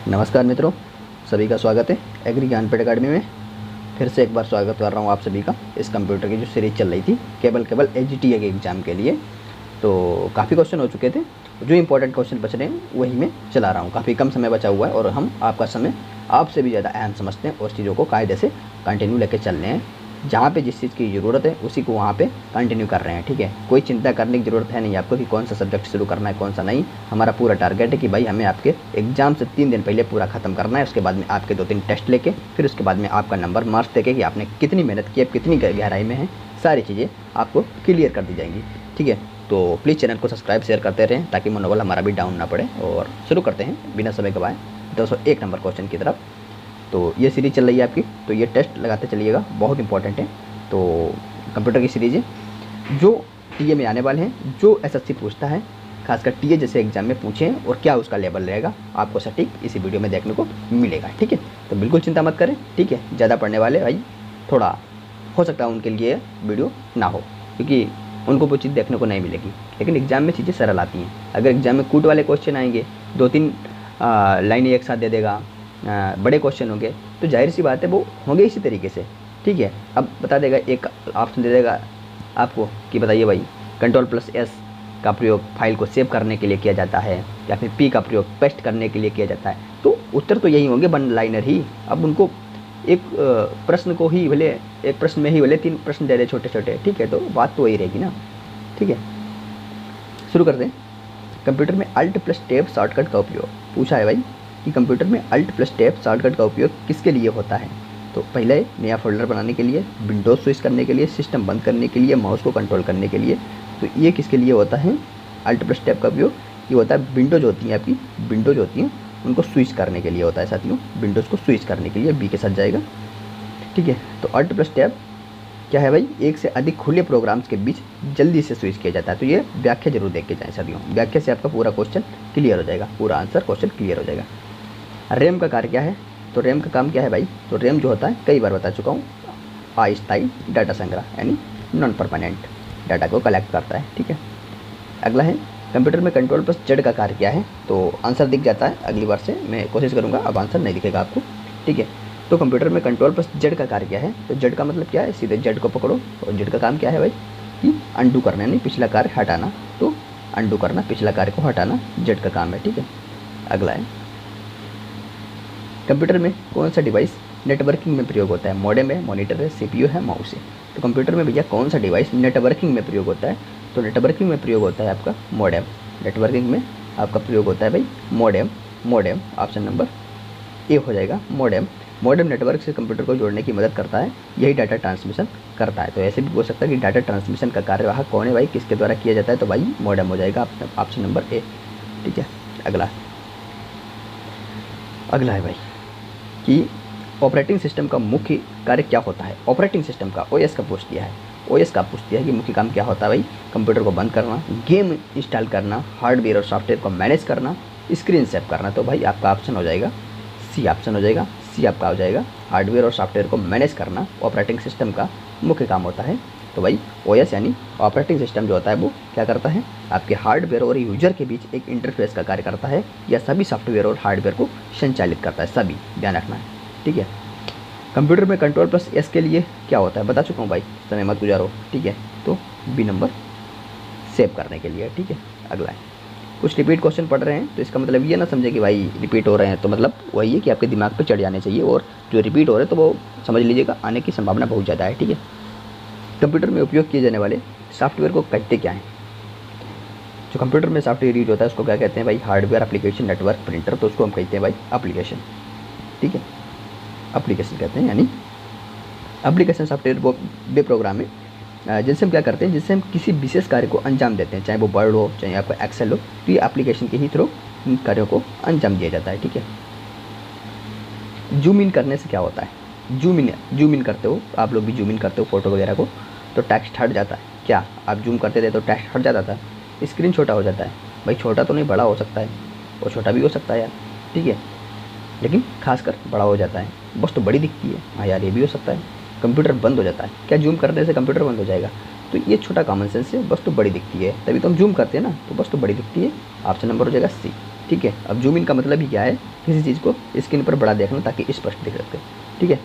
नमस्कार मित्रों, सभी का स्वागत है एग्री ज्ञानपीठ अकेडमी में। फिर से एक बार स्वागत कर रहा हूँ आप सभी का। इस कंप्यूटर की जो सीरीज़ चल रही थी केवल एचजीटीए के एग्ज़ाम के लिए, तो काफ़ी क्वेश्चन हो चुके थे। जो इंपॉर्टेंट क्वेश्चन बच रहे हैं वही मैं चला रहा हूँ। काफ़ी कम समय बचा हुआ है और हम आपका समय आपसे भी ज़्यादा अहम समझते हैं और चीज़ों को कायदे से कंटिन्यू लेके चल रहे हैं। जहाँ पे जिस चीज़ की ज़रूरत है उसी को वहाँ पे कंटिन्यू कर रहे हैं, ठीक है। कोई चिंता करने की ज़रूरत है नहीं आपको कि कौन सा सब्जेक्ट शुरू करना है कौन सा नहीं। हमारा पूरा टारगेट है कि भाई हमें आपके एग्ज़ाम से 3 दिन पहले पूरा ख़त्म करना है। उसके बाद में आपके 2-3 टेस्ट लेके फिर उसके बाद में आपका नंबर मार्क्स देके कि आपने कितनी मेहनत की है, कितनी गहराई में है, सारी चीज़ें आपको क्लियर कर दी जाएंगी, ठीक है। तो प्लीज़ चैनल को सब्सक्राइब शेयर करते रहें ताकि मनोबल हमारा भी डाउन ना पड़े। और शुरू करते हैं बिना समय गवाए 201 नंबर क्वेश्चन की तरफ। तो ये सीरीज़ चल रही है आपकी, तो ये टेस्ट लगाते चलिएगा, बहुत इंपॉर्टेंट है। तो कंप्यूटर की सीरीज़ है जो टीए में आने वाले हैं, जो एसएससी पूछता है, खासकर टीए जैसे एग्जाम में पूछें और क्या उसका लेवल रहेगा आपको सटीक इसी वीडियो में देखने को मिलेगा, ठीक है। तो बिल्कुल चिंता मत करें, ठीक है। ज़्यादा पढ़ने वाले भाई थोड़ा हो सकता है उनके लिए वीडियो ना हो, क्योंकि उनको वो चीज़ देखने को नहीं मिलेगी। लेकिन एग्जाम में चीज़ें सरल आती हैं। अगर एग्जाम में कूट वाले क्वेश्चन आएंगे, 2-3 लाइनें एक साथ दे देगा, बड़े क्वेश्चन होंगे, तो जाहिर सी बात है वो होंगे इसी तरीके से, ठीक है। अब बता देगा, एक ऑप्शन दे देगा आपको कि बताइए भाई Ctrl+S का प्रयोग फाइल को सेव करने के लिए किया जाता है या फिर P का प्रयोग पेस्ट करने के लिए किया जाता है, तो उत्तर तो यही होंगे, वन लाइनर ही। अब उनको एक प्रश्न को ही भले एक प्रश्न में ही भले 3 प्रश्न दे दे छोटे छोटे, ठीक है, तो बात तो वही रहेगी ना, ठीक है। शुरू करते हैं। कंप्यूटर में Alt+Tab शॉर्टकट का उपयोग पूछा है भाई कि कंप्यूटर में Alt+Tab शॉर्टकट का उपयोग किसके लिए होता है। तो पहले नया फोल्डर बनाने के लिए, विंडोज़ स्विच करने के लिए, सिस्टम बंद करने के लिए, माउस को कंट्रोल करने के लिए। तो ये किसके लिए होता है Alt+Tab का उपयोग? ये होता है विंडोज होती हैं आपकी, विंडोज होती हैं उनको स्विच करने के लिए होता है साथियों। विंडोज़ को स्विच करने के लिए बी के साथ जाएगा, ठीक है। तो Alt+Tab क्या है भाई? एक से अधिक खुले प्रोग्राम्स के बीच जल्दी से स्विच किया जाता है। तो ये व्याख्या जरूर देख के जाएँ साथियों, व्याख्या से आपका पूरा क्वेश्चन क्लियर हो जाएगा, पूरा आंसर क्वेश्चन क्लियर हो जाएगा। रैम का कार्य क्या है? तो रैम का काम क्या है भाई? तो रैम जो होता है, कई बार बता चुका हूँ, अस्थायी डाटा संग्रह यानी नॉन परमानेंट डाटा को कलेक्ट करता है, ठीक है। अगला है कंप्यूटर में Ctrl+Z का कार्य क्या है? तो आंसर दिख जाता है, अगली बार से मैं कोशिश करूँगा अब आंसर नहीं दिखेगा आपको, ठीक है। तो कंप्यूटर में Ctrl+Z का कार्य क्या है? तो Z का मतलब क्या है? सीधे Z को पकड़ो और Z का काम क्या है भाई? कि अंडू करना यानी पिछला कार्य हटाना। तो अंडू करना, पिछला कार्य को हटाना Z का काम है, ठीक है। अगला है कंप्यूटर में कौन सा डिवाइस नेटवर्किंग में प्रयोग होता है? मॉडेम है, मॉनिटर है, सीपीयू है, माउस है। तो कंप्यूटर में भैया कौन सा डिवाइस नेटवर्किंग में प्रयोग होता है? तो नेटवर्किंग में प्रयोग होता है आपका मॉडेम। नेटवर्किंग में आपका प्रयोग होता है भाई modem. Modem option number A हो जाएगा, मॉडेम। मॉडेम नेटवर्क से कंप्यूटर को जोड़ने की मदद करता है, यही डाटा ट्रांसमिशन करता है। तो ऐसे भी बोल सकता है कि डाटा ट्रांसमिशन का कार्यवाहक कौन है भाई, किसके द्वारा किया जाता है? तो भाई मॉडेम हो जाएगा ऑप्शन नंबर ए, ठीक है। अगला है भाई कि ऑपरेटिंग सिस्टम का मुख्य कार्य क्या होता है? ऑपरेटिंग सिस्टम का ओएस का पूछ दिया है, ओएस का पूछ दिया है कि मुख्य काम क्या होता है भाई? कंप्यूटर को बंद करना, गेम इंस्टॉल करना, हार्डवेयर और सॉफ्टवेयर को मैनेज करना, स्क्रीन सेव करना। तो भाई आपका ऑप्शन हो जाएगा सी, ऑप्शन हो जाएगा सी आपका हो जाएगा। हार्डवेयर और सॉफ्टवेयर को मैनेज करना ऑपरेटिंग सिस्टम का मुख्य काम होता है। तो भाई ओएस यानी ऑपरेटिंग सिस्टम जो होता है वो क्या करता है? आपके हार्डवेयर और यूजर के बीच एक इंटरफेस का कार्य करता है, या सभी सॉफ्टवेयर और हार्डवेयर को संचालित करता है, सभी ध्यान रखना है, ठीक है। कंप्यूटर में Ctrl+S के लिए क्या होता है? बता चुका हूँ भाई, समय मत गुजारो, ठीक है। तो बी नंबर सेव करने के लिए, ठीक है। अगला है कुछ रिपीट क्वेश्चन पढ़ रहे हैं तो इसका मतलब ये ना समझे कि भाई रिपीट हो रहे हैं, तो मतलब वही है कि आपके दिमाग पे चढ़ जाने चाहिए, और जो रिपीट हो रहे हैं तो वो समझ लीजिएगा आने की संभावना बहुत ज़्यादा है, ठीक है। कंप्यूटर में उपयोग किए जाने वाले सॉफ्टवेयर को कहते क्या हैं? जो कंप्यूटर में सॉफ्टवेयर यूज होता है उसको क्या कहते हैं भाई? Hardware, application, network, printer. तो उसको हम कहते हैं भाई एप्लीकेशन, ठीक है। एप्लीकेशन कहते हैं, यानी एप्लीकेशन सॉफ्टवेयर वो वे प्रोग्राम है जिनसे हम क्या करते हैं, जिससे हम किसी विशेष कार्य को अंजाम देते हैं, चाहे वो वर्ड हो चाहे आपका एक्सेल हो, तो ये एप्लीकेशन के ही थ्रू इन कार्यों को अंजाम दिया जाता है, ठीक है। जूम इन करने से क्या होता है? जूम इन करते हो, आप लोग भी जूम इन करते हो फोटो वगैरह को, तो टेक्स्ट हट जाता है। क्या आप जूम करते थे तो टेक्स्ट हट जाता था? स्क्रीन छोटा हो जाता है भाई, छोटा तो नहीं बड़ा हो सकता है, और छोटा भी हो सकता है यार, ठीक है, लेकिन खासकर बड़ा हो जाता है, बस तो बड़ी दिखती है। हाँ यार ये भी हो सकता है। कंप्यूटर बंद हो जाता है, क्या जूम करने से कंप्यूटर बंद हो जाएगा? तो ये छोटा कॉमन सेंस है, बस तो बड़ी दिखती है, तभी तो हम जूम करते हैं ना, तो बस तो बड़ी दिखती है। ऑप्शन नंबर हो जाएगा सी, ठीक है। अब जूम इन का मतलब ही क्या है, किसी चीज़ को स्क्रीन पर बड़ा देखना ताकि स्पष्ट दिख सके, ठीक है।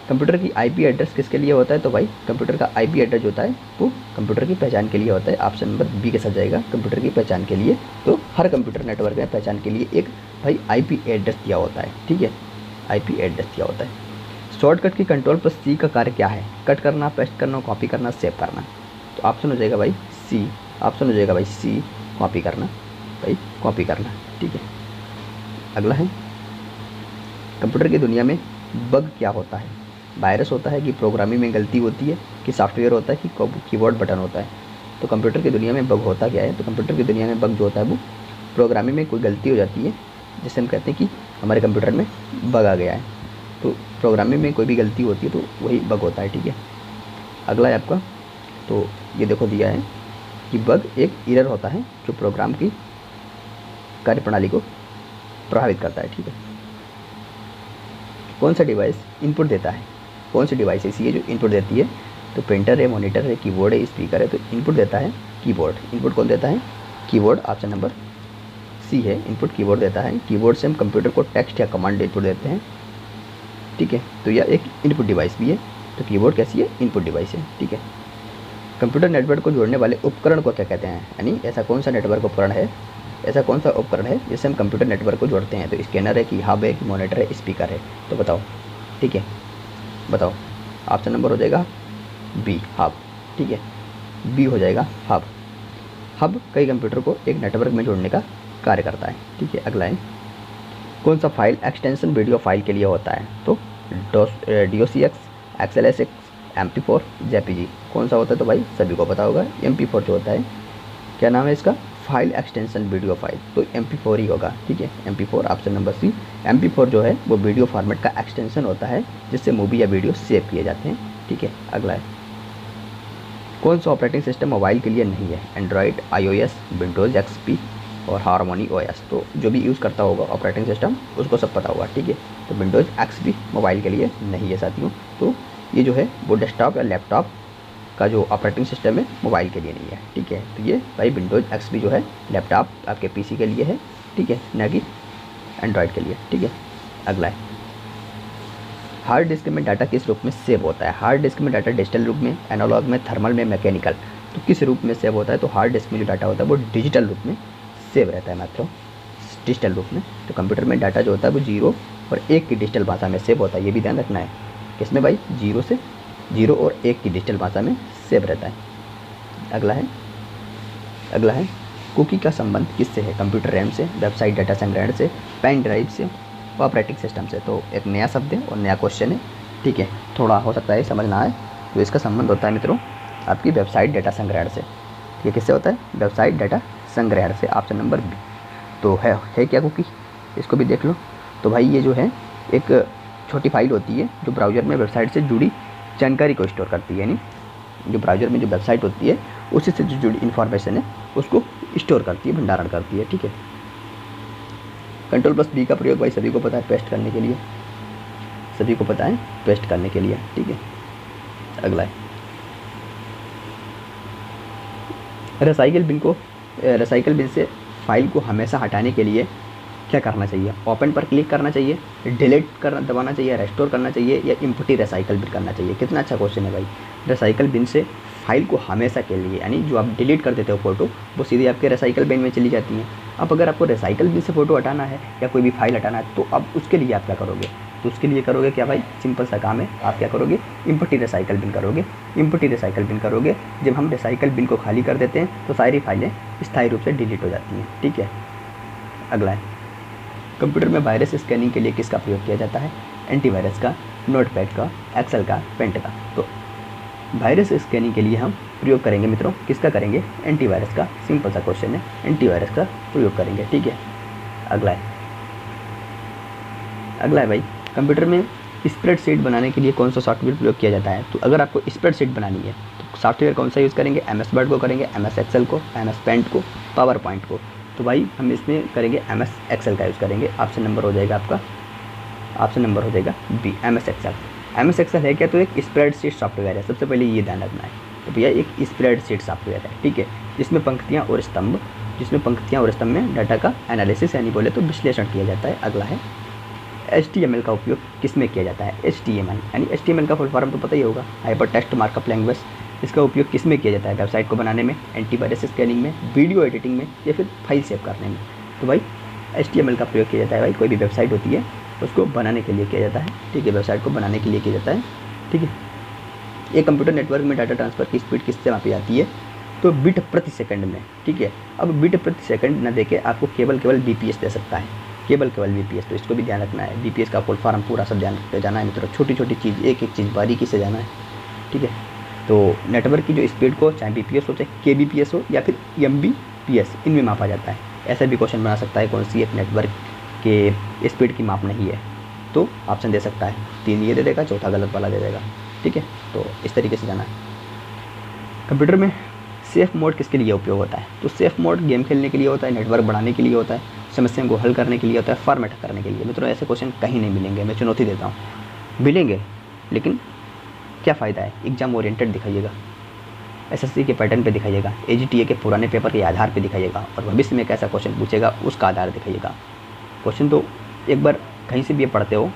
कंप्यूटर की आईपी एड्रेस किसके लिए होता है, तो भाई कंप्यूटर का आईपी एड्रेस होता है वो कंप्यूटर की पहचान के लिए होता है। ऑप्शन नंबर बी के साथ जाएगा, कंप्यूटर की पहचान के लिए। तो हर कंप्यूटर नेटवर्क में पहचान के लिए एक भाई आईपी एड्रेस दिया होता है, ठीक है, आईपी एड्रेस दिया होता है। शॉर्टकट की कंट्रोल प्लस सी का कार्य क्या है, कट करना, पेस्ट करना, कॉपी करना, सेव करना। तो ऑप्शन हो जाएगा भाई सी, ऑप्शन हो जाएगा भाई सी, कॉपी करना, भाई कॉपी करना, ठीक है। अगला है, कंप्यूटर की दुनिया में बग क्या होता है, वायरस होता है कि प्रोग्रामिंग में गलती होती है कि सॉफ्टवेयर होता है कि कीबोर्ड बटन होता है। तो कंप्यूटर की दुनिया में बग होता क्या है, तो कंप्यूटर की दुनिया में बग जो होता है वो प्रोग्रामिंग में कोई गलती हो जाती है, जिससे हम कहते हैं कि हमारे कंप्यूटर में बग आ गया है। तो प्रोग्रामिंग में कोई भी गलती होती है तो वही बग होता है, ठीक है। अगला है आपका, तो ये देखो दिया है कि बग एक एरर होता है जो प्रोग्राम की कार्यप्रणाली को प्रभावित करता है, ठीक है। कौन सा डिवाइस इनपुट देता है, कौन सी डिवाइस ऐसी है जो इनपुट देती है, तो प्रिंटर है, मॉनिटर है, कीबोर्ड है, स्पीकर है। तो इनपुट देता है कीबोर्ड, इनपुट कौन देता है, कीबोर्ड। ऑप्शन नंबर सी है, इनपुट कीबोर्ड देता है। कीबोर्ड से हम कंप्यूटर को टेक्स्ट या कमांड इनपुट देते हैं, ठीक है। तो यह एक इनपुट डिवाइस भी है। तो कीबोर्ड कैसी है, इनपुट डिवाइस है, ठीक है। कंप्यूटर नेटवर्क को जोड़ने वाले उपकरण को क्या कहते हैं, यानी ऐसा कौन सा नेटवर्क उपकरण है, ऐसा कौन सा उपकरण है जिससे हम कंप्यूटर नेटवर्क को जोड़ते हैं। तो स्कैनर है कि हब है कि मॉनिटर है, स्पीकर है। तो बताओ, ठीक है, बताओ। ऑप्शन नंबर हो जाएगा बी, हब, ठीक है, बी हो जाएगा हब। हब कई कंप्यूटर को एक नेटवर्क में जोड़ने का कार्य करता है, ठीक है। अगला है, कौन सा फाइल एक्सटेंशन वीडियो फाइल के लिए होता है, तो DOCX, XLSX, MP4, JPG। कौन सा होता है, तो भाई सभी को पता होगा MP4 जो होता है, क्या नाम है इसका, फाइल एक्सटेंशन वीडियो फाइल। तो MP4 ही होगा, ठीक है, MP4। Option number C, MP4 जो है वो वीडियो फॉर्मेट का एक्सटेंशन होता है जिससे मूवी या वीडियो सेव किए जाते हैं, ठीक है। अगला है, कौन सा ऑपरेटिंग सिस्टम मोबाइल के लिए नहीं है, एंड्रॉयड, iOS, विंडोज़ XP और हार्मोनी OS। तो जो भी यूज़ करता होगा ऑपरेटिंग सिस्टम उसको सब पता होगा, ठीक है। तो विंडोज़ XP मोबाइल के लिए नहीं है साथियों। तो ये जो है वो डेस्कटॉप या लैपटॉप का जो ऑपरेटिंग सिस्टम है मोबाइल के लिए नहीं है, ठीक है। तो ये भाई विंडोज़ XP जो है लैपटॉप आपके PC के लिए है, ठीक है, ना कि एंड्रॉयड के लिए, ठीक है। अगला है, हार्ड डिस्क में डाटा किस रूप में सेव होता है। हार्ड डिस्क में डाटा डिजिटल रूप में, एनालॉग में, थर्मल में, मैकेनिकल। तो किस रूप में सेव होता है, तो हार्ड डिस्क में जो डाटा होता है वो डिजिटल रूप में सेव रहता है, मात्र डिजिटल रूप में। तो कंप्यूटर में डाटा जो होता है वो 0 और 1 की डिजिटल भाषा में सेव होता है, ये भी ध्यान रखना है। किसमें भाई, 0 और 1 की डिजिटल भाषा में सेव रहता है। अगला है, कुकी का संबंध किससे है, कंप्यूटर रैम से, वेबसाइट डाटा संग्रहण से, पेन ड्राइव से, ऑपरेटिंग सिस्टम से। तो एक नया शब्द है और नया क्वेश्चन है, ठीक है, थोड़ा हो सकता है समझ ना आए। तो इसका संबंध होता है मित्रों आपकी वेबसाइट डाटा संग्रहण से, ठीक है। किससे होता है, वेबसाइट डाटा संग्रहण से। Option number B. तो है क्या कुकी, इसको भी देख लो। तो भाई ये जो है एक छोटी फाइल होती है जो ब्राउज़र में वेबसाइट से जुड़ी जानकारी को स्टोर करती है, यानी जो ब्राउज़र में जो वेबसाइट होती है उसी से जो जुड़ी इन्फॉर्मेशन है उसको स्टोर करती है, भंडारण करती है, ठीक है। कंट्रोल प्लस बी का प्रयोग भाई सभी को पता है, पेस्ट करने के लिए, सभी को पता है पेस्ट करने के लिए, ठीक है। अगला है, रिसाइकल बिन से फाइल को हमेशा हटाने के लिए क्या करना चाहिए, ओपन पर क्लिक करना चाहिए, डिलीट करना दबाना चाहिए, रेस्टोर करना चाहिए, या इम्पटी रिसाइकल बिन करना चाहिए। कितना अच्छा क्वेश्चन है भाई। रिसाइकल बिन से फाइल को हमेशा के लिए, यानी जो आप डिलीट कर देते हो फ़ोटो वो सीधे आपके रिसाइकल बिन में चली जाती हैं। अब अगर आपको रिसाइकल बिन से फ़ोटो हटाना है या कोई भी फाइल हटाना है तो अब उसके लिए आप क्या करोगे, तो उसके लिए करोगे क्या भाई, सिंपल सा काम है, आप क्या करोगे, इम्पटी रिसाइकल बिन करोगे। इम्पटी रिसाइकल बिन करोगे, जब हम रिसाइकल बिन को खाली कर देते हैं तो सारी फाइलें स्थायी रूप से डिलीट हो जाती हैं, ठीक है। अगला है, कंप्यूटर में वायरस स्कैनिंग के लिए किसका प्रयोग किया जाता है, एंटीवायरस का, नोटपैड का, एक्सेल का, पेंट का। तो वायरस स्कैनिंग के लिए हम प्रयोग करेंगे मित्रों, किसका करेंगे, एंटीवायरस का। सिंपल सा क्वेश्चन है, एंटीवायरस का प्रयोग करेंगे, ठीक है। अगला है भाई, कंप्यूटर में स्प्रेडशीट बनाने के लिए कौन सा सॉफ्टवेयर प्रयोग किया जाता है। तो अगर आपको स्प्रेडशीट बनानी है तो सॉफ्टवेयर कौन सा यूज़ करेंगे, MS वर्ड को करेंगे, MS एक्सेल को, MS पेंट को, पावर पॉइंट को। तो भाई हम इसमें करेंगे MS एक्सेल का यूज़ करेंगे। ऑप्शन नंबर हो जाएगा आपका, ऑप्शन नंबर हो जाएगा B, MS Excel. MS Excel है क्या, तो एक स्प्रेडशीट सॉफ्टवेयर है, सबसे पहले ये ध्यान रखना है। तो भैया एक स्प्रेडशीट सॉफ्टवेयर है, ठीक है, जिसमें पंक्तियाँ और स्तंभ जिसमें पंक्तियाँ और स्तंभ में डाटा का एनालिसिस यानी बोले तो विश्लेषण किया जाता है। अगला है HTML का उपयोग किस में किया जाता है। HTML यानी HTML का फुल फॉर्म तो पता ही होगा, हाइपर टेक्स्ट मार्कअप लैंग्वेज। इसका उपयोग किस में किया जाता है, वेबसाइट को बनाने में, एंटीवायरस स्कैनिंग में, वीडियो एडिटिंग में या फिर फाइल सेव करने में। तो भाई HTML का प्रयोग किया जाता है। भाई कोई भी वेबसाइट होती है उसको बनाने के लिए किया जाता है, ठीक है, वेबसाइट को बनाने के लिए किया जाता है, ठीक है। एक कंप्यूटर नेटवर्क में डाटा ट्रांसफ़र की स्पीड किससे मापी जाती है, तो बिट प्रति सेकंड में, ठीक है। अब बिट प्रति सेकंड न देके आपको केवल BPS दे सकता है, केवल BPS, तो इसको भी ध्यान रखना है। BPS का फुल फॉर्म पूरा सब ध्यान रखते जाना है मित्रों, छोटी छोटी चीज़ एक एक चीज़ बारीकी से जाना है, ठीक है। तो नेटवर्क की जो स्पीड को चाहे BPS हो चाहे KBPS हो या फिर MBPS, इनमें मापा जाता है। ऐसा भी क्वेश्चन बना सकता है कौन सी एक नेटवर्क के स्पीड की माप नहीं है, तो ऑप्शन दे सकता है, 3 ये दे देगा, चौथा गलत वाला दे देगा, ठीक है। तो इस तरीके से जाना है। कंप्यूटर में सेफ मोड किसके लिए उपयोग होता है, तो सेफ मोड गेम खेलने के लिए होता है, नेटवर्क बढ़ाने के लिए होता है, समस्याओं को हल करने के लिए होता है, फॉर्मेट करने के लिए। मित्रों ऐसे क्वेश्चन कहीं नहीं मिलेंगे, मैं चुनौती देता हूँ, मिलेंगे लेकिन क्या फ़ायदा है, एग्जाम ओरिएंटेड दिखाइएगा, SSC के पैटर्न पे दिखाइएगा, AGTA के पुराने पेपर के आधार पे दिखाइएगा, और भविष्य में कैसा क्वेश्चन पूछेगा उसका आधार दिखाइएगा। क्वेश्चन तो एक बार कहीं से भी पढ़ते हो,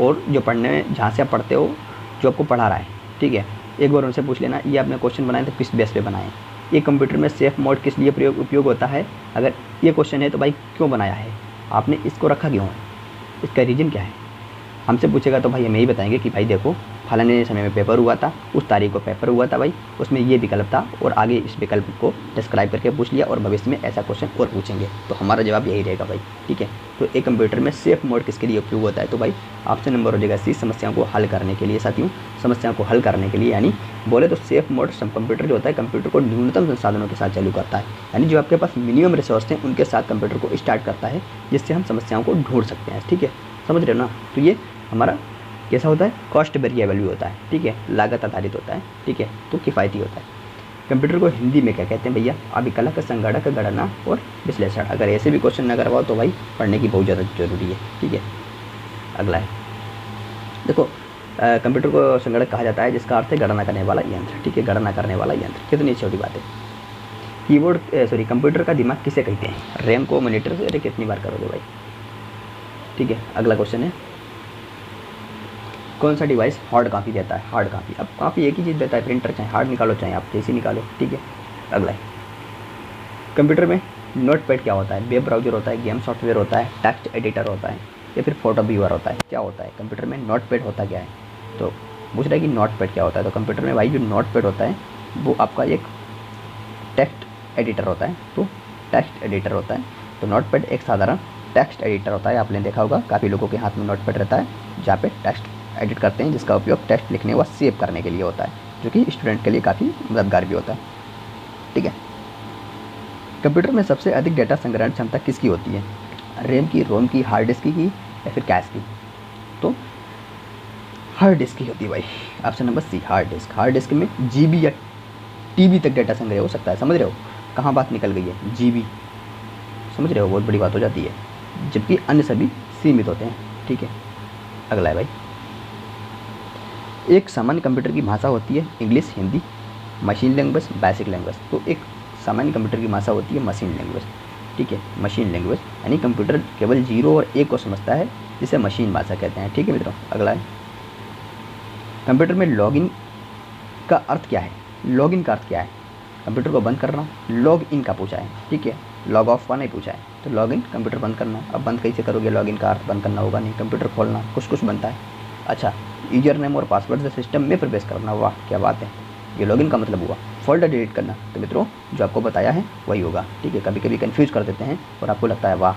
और जो पढ़ने जहाँ से आप पढ़ते हो जो आपको पढ़ा रहा है, ठीक है, एक बार उनसे पूछ लेना ये आपने क्वेश्चन बनाए तो किस बेस पे बनाए। ये कंप्यूटर में सेफ मोड किस लिए उपयोग होता है, अगर ये क्वेश्चन है तो भाई क्यों बनाया है, आपने इसको रखा क्यों है, इसका रीज़न क्या है। हमसे पूछेगा तो भाई हम यही बताएंगे कि भाई देखो फलाने समय में पेपर हुआ था, उस तारीख को पेपर हुआ था भाई, उसमें ये विकल्प था और आगे इस विकल्प को डिस्क्राइब करके पूछ लिया और भविष्य में ऐसा क्वेश्चन और पूछेंगे, तो हमारा जवाब यही रहेगा भाई, ठीक है। तो एक कंप्यूटर में सेफ मोड किसके लिए उपयोग होता है, तो भाई ऑप्शन नंबर हो जाएगा C, समस्याओं को हल करने के लिए। साथियों समस्याओं को हल करने के लिए, यानी बोले तो सेफ मोड कंप्यूटर जो होता है कंप्यूटर को न्यूनतम संसाधनों के साथ चालू करता है, यानी जो आपके पास मिनिमम रिसोर्स हैं उनके साथ कंप्यूटर को स्टार्ट करता है, जिससे हम समस्याओं को ढूंढ सकते हैं, ठीक है, समझ रहे हो ना। तो ये हमारा कैसा होता है, कॉस्ट वेरिएबल भी होता है, ठीक है, लागत आधारित होता है, ठीक है, तो किफ़ायती होता है। कंप्यूटर को हिंदी में क्या कहते हैं भैया, अभिकलक, संगणक, गणना और विश्लेषण। अगर ऐसे भी क्वेश्चन न करवाओ तो भाई पढ़ने की बहुत ज़्यादा जरूरी है, ठीक है। अगला है देखो, कंप्यूटर को संगणक कहा जाता है जिसका अर्थ है गणना करने वाला यंत्र, ठीक है, गणना करने वाला यंत्र। कितनी छोटी बात है। कीबोर्ड कंप्यूटर का दिमाग किसे कहते हैं, रैम को मॉनिटर से कितनी बार करोगे भाई, ठीक है। अगला क्वेश्चन है, कौन सा डिवाइस हार्ड कॉपी देता है, हार्ड कॉपी। अब कॉपी एक ही चीज़ देता है, प्रिंटर, चाहे हार्ड निकालो चाहे आप जैसे निकालो, ठीक है। अगला है, कंप्यूटर में नोटपैड क्या होता है, वेब ब्राउजर होता है, गेम सॉफ्टवेयर होता है, टेक्स्ट एडिटर होता है या फिर फोटो व्यूअर होता है, क्या होता है कंप्यूटर में। नोटपैड होता क्या है, तो पूछ रहा है कि नोटपैड क्या होता है, तो कंप्यूटर में भाई जो नोटपैड होता है वो आपका एक टेक्स्ट एडिटर होता है, तो टेक्स्ट एडिटर होता है। तो नोटपैड एक साधारण टेक्स्ट एडिटर होता है, आपने देखा होगा काफ़ी लोगों के हाथ में नोटपैड रहता है जहाँ पे टेक्स्ट एडिट करते हैं, जिसका उपयोग टेक्स्ट लिखने व सेव करने के लिए होता है, जो कि स्टूडेंट के लिए काफ़ी मददगार भी होता है, ठीक है। कंप्यूटर में सबसे अधिक डेटा संग्रहण क्षमता किसकी होती है, रैम की, रोम की, हार्ड डिस्क की या फिर कैश की, तो हार्ड डिस्क की होती है भाई, option number C, hard disk. Hard disk में GB या TB तक डेटा संग्रह हो सकता है, समझ रहे हो कहाँ बात निकल गई है, GB, समझ रहे हो, बहुत बड़ी बात हो जाती है, जबकि अन्य सभी सीमित होते हैं, ठीक है। अगला है भाई, एक सामान्य कंप्यूटर की भाषा होती है English, Hindi, machine language, basic language. तो एक सामान्य कंप्यूटर की भाषा होती है मशीन लैंग्वेज, ठीक है, मशीन लैंग्वेज, यानी कंप्यूटर केवल 0 और 1 को समझता है, जिसे मशीन भाषा कहते हैं, ठीक है मित्रों। अगला है, कंप्यूटर में लॉगिन का अर्थ क्या है, लॉगिन का अर्थ क्या है, कंप्यूटर को बंद करना, लॉग इन का पूछा है, ठीक है, लॉग ऑफ का नहीं पूछा है, तो लॉग इन कंप्यूटर बंद करना। अब बंद कैसे करोगे, लॉगिन का अर्थ बंद करना होगा नहीं, कंप्यूटर खोलना, कुछ बनता है। अच्छा, यूजर नेम और पासवर्ड से सिस्टम में प्रवेश करना, वाह क्या बात है, ये लॉगिन का मतलब हुआ। फोल्डर डिलीट करना, तो मित्रों जो आपको बताया है वही होगा, ठीक है। कभी कभी कंफ्यूज कर देते हैं और आपको लगता है वाह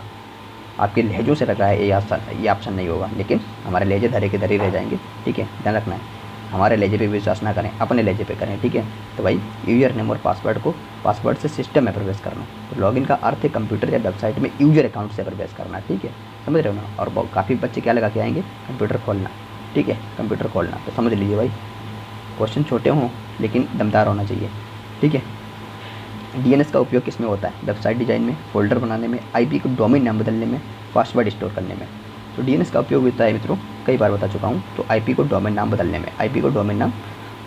आपके लहजों से लग रहा है ये ऑप्शन नहीं होगा, लेकिन हमारे लहजे धरे के धरे रह जाएंगे, ठीक है, ध्यान रखना है। हमारे लहजे पे विश्वास ना करें, अपने लहजे पे करें, ठीक है। तो भाई यूजर नेम और पासवर्ड से सिस्टम में प्रवेश करना, तो लॉगिन का अर्थ है कंप्यूटर या वेबसाइट में यूजर अकाउंट से प्रवेश करना, ठीक है, समझ रहे हो ना। और काफ़ी बच्चे क्या लगा के आएंगे, कंप्यूटर खोलना, ठीक है, कंप्यूटर खोलना, तो समझ लीजिए भाई क्वेश्चन छोटे हों लेकिन दमदार होना चाहिए, ठीक है। DNS का उपयोग किस में होता है, वेबसाइट डिजाइन में, फोल्डर बनाने में, IP को डोमेन नाम बदलने में, पासवर्ड स्टोर करने में। तो DNS का उपयोग होता है मित्रों, कई बार बता चुका हूँ, तो IP को डोमेन नाम बदलने में, IP को डोमेन नाम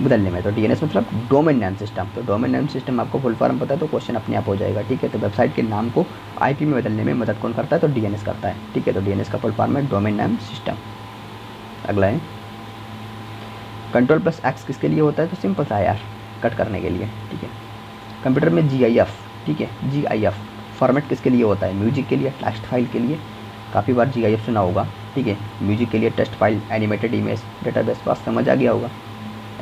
बदलने में। तो डीएनएस मतलब डोमेन नेम सिस्टम। तो डोमेन नेम सिस्टम आपको फुल फॉर्म पता है तो क्वेश्चन अपने आप हो जाएगा, ठीक है। तो वेबसाइट के नाम को आईपी में बदलने में मदद कौन करता है, तो डीएनएस करता है, ठीक है। तो डीएनएस का फुल फॉर्म है डोमेन नेम सिस्टम। अगला है Ctrl+X किसके लिए होता है, तो सिंपल सा है यार, कट करने के लिए, ठीक है। कंप्यूटर में GIF, ठीक है, GIF फॉर्मेट किसके लिए होता है, म्यूजिक के लिए, टेक्स्ट फाइल के लिए। काफ़ी बार GIF सुना होगा, ठीक है। म्यूजिक के लिए text file, animated image, database, बात समझ आ गया होगा।